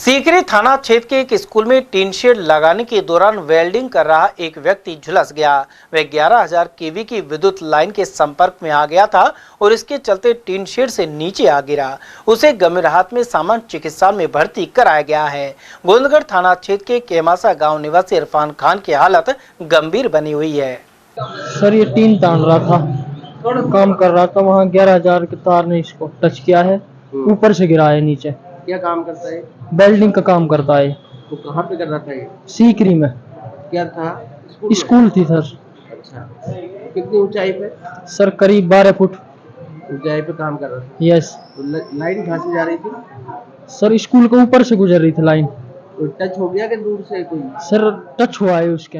सीकरी थाना क्षेत्र के एक स्कूल में टीन शेड लगाने के दौरान वेल्डिंग कर रहा एक व्यक्ति झुलस गया। वह 11,000 केवी की विद्युत लाइन के संपर्क में आ गया था और इसके चलते टीन शेड से नीचे आ गिरा। उसे गंभीर हालत में सामान्य चिकित्सालय में भर्ती कराया गया है। गोविंदगढ़ थाना क्षेत्र के केमासा गाँव निवासी इरफान खान की हालत गंभीर बनी हुई है। सर ये टीन तान रहा था, काम कर रहा था, वहाँ 11,000 के तार ने इसको टच किया है, ऊपर से गिरा है नीचे। क्या काम करता है? वेल्डिंग का काम करता है। तो कहाँ पे कर रहा था ये? सीकरी में। क्या था? स्कूल थी सर। अच्छा, कितनी ऊंचाई पे? सर करीब 12 फुट। ऊंचाई पे काम कर रहा था। यस। तो लाइन कहाँ से जा रही थी? सर स्कूल के ऊपर से गुजर रही थी लाइन। कोई टच हो गया कि दूर से कोई? सर टच हुआ है उसके।